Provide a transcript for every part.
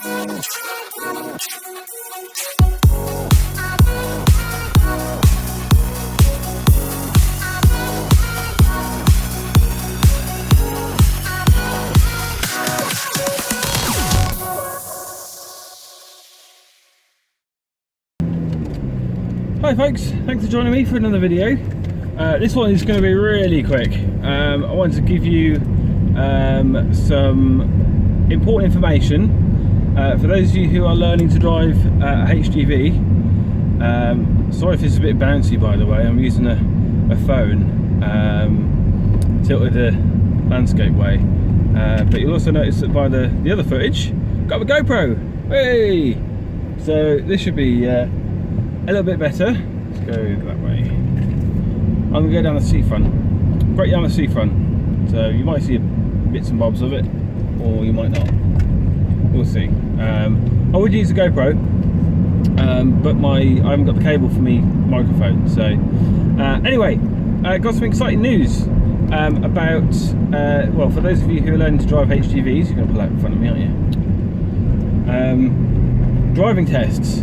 Hi folks, thanks for joining me for another video. This one is going to be really quick. I wanted to give you some important information for those of you who are learning to drive HGV. Sorry if it's a bit bouncy, by the way. I'm using a phone tilted the landscape way, but you'll also notice that by the other footage, got the GoPro. Hey! So this should be a little bit better. Let's go that way. I'm going to go down the seafront. Great Yarmouth seafront. So you might see bits and bobs of it, or you might not. We'll see. I would use a GoPro, but I haven't got the cable for me microphone. So anyway, got some exciting news about, well, for those of you who are learning to drive HGVs, you're going to pull out in front of me, aren't you? Driving tests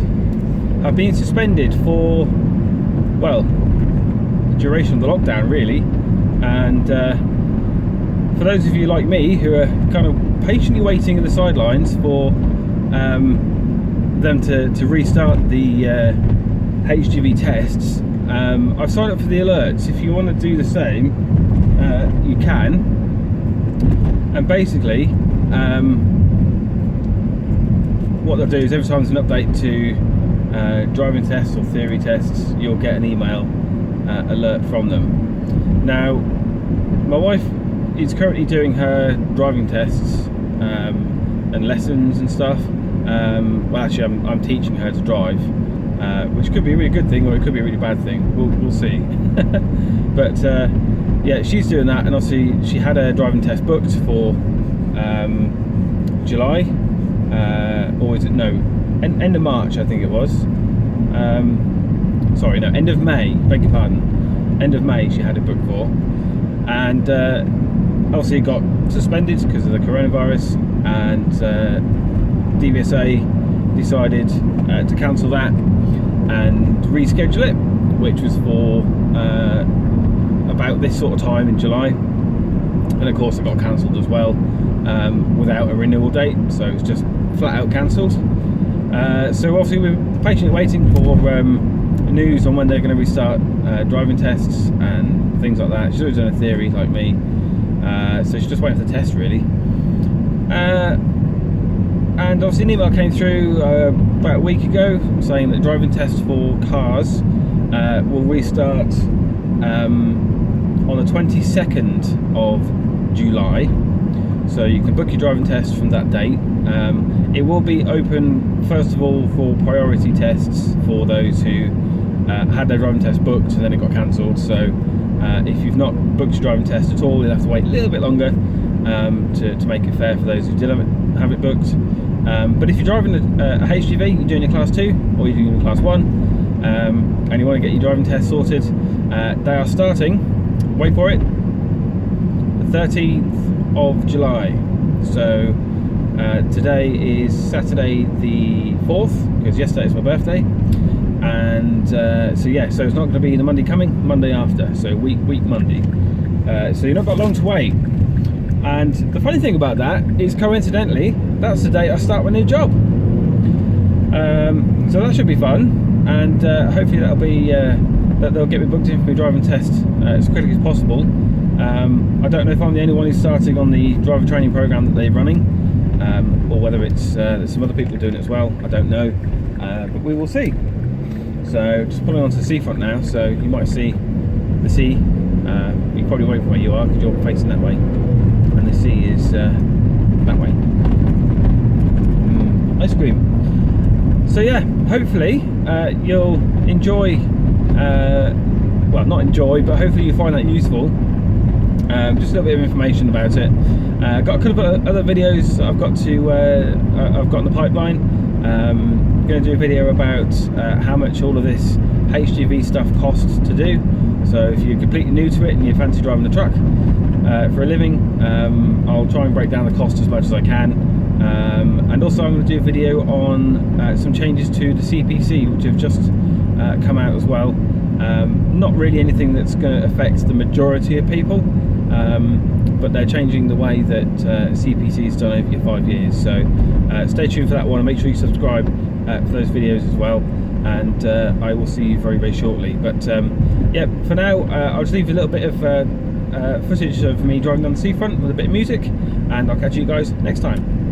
have been suspended for, well, the duration of the lockdown really, and for those of you like me who are kind of patiently waiting at the sidelines for them to restart the HGV tests, I've signed up for the alerts. If you want to do the same, you can, and basically what they'll do is every time there's an update to driving tests or theory tests, you'll get an email alert from them. Now, my wife is currently doing her driving tests and lessons and stuff. Well, actually, I'm teaching her to drive, which could be a really good thing or it could be a really bad thing. We'll see. But yeah, she's doing that, and obviously she had a driving test booked for July, or is it, no, end of March, I think it was. Sorry, no, end of May, beg your pardon. End of May she had it booked for, and obviously it got suspended because of the coronavirus, and DVSA decided to cancel that and reschedule it, which was for about this sort of time in July, and of course it got cancelled as well, without a renewal date, so it's just flat out cancelled. So obviously we're patiently waiting for news on when they're going to restart driving tests and things like that. She's always done a theory like me, so she's just waiting for the test really. And obviously an email came through about a week ago saying that driving tests for cars will restart on the 22nd of July. So you can book your driving test from that date. It will be open first of all for priority tests for those who had their driving test booked and then it got cancelled. So if you've not booked your driving test at all, you'll have to wait a little bit longer to make it fair for those who did have it booked. But if you're driving a HGV, you're doing your Class 2 or you're doing your Class 1, and you want to get your driving test sorted, they are starting, wait for it, the 13th of July. So today is Saturday the 4th, because yesterday is my birthday, and so yeah, so it's not going to be the Monday coming, Monday after, so week Monday. So you've not got long to wait. And the funny thing about that is, coincidentally, that's the date I start my new job. So that should be fun, and hopefully that'll be that they'll get me booked in for my driving test as quickly as possible. I don't know if I'm the only one who's starting on the driver training program that they're running, or whether it's there's some other people doing it as well. I don't know, but we will see. So just pulling onto the seafront now, so you might see the sea. You probably won't from where you are because you're facing that way, and the sea is that way. Ice cream. So yeah, hopefully you'll enjoy, well, not enjoy, but hopefully you find that useful. Just a little bit of information about it. Got a couple of other videos I've got in the pipeline. I'm going to do a video about how much all of this HGV stuff costs to do. So if you're completely new to it and you fancy driving a truck for a living, I'll try and break down the cost as much as I can. And also I'm going to do a video on some changes to the CPC, which have just come out as well. Not really anything that's going to affect the majority of people, but they're changing the way that CPC is done over your 5 years. So stay tuned for that one, and make sure you subscribe for those videos as well. And I will see you very, very shortly. But yeah, for now, I'll just leave a little bit of footage of me driving down the seafront with a bit of music, and I'll catch you guys next time.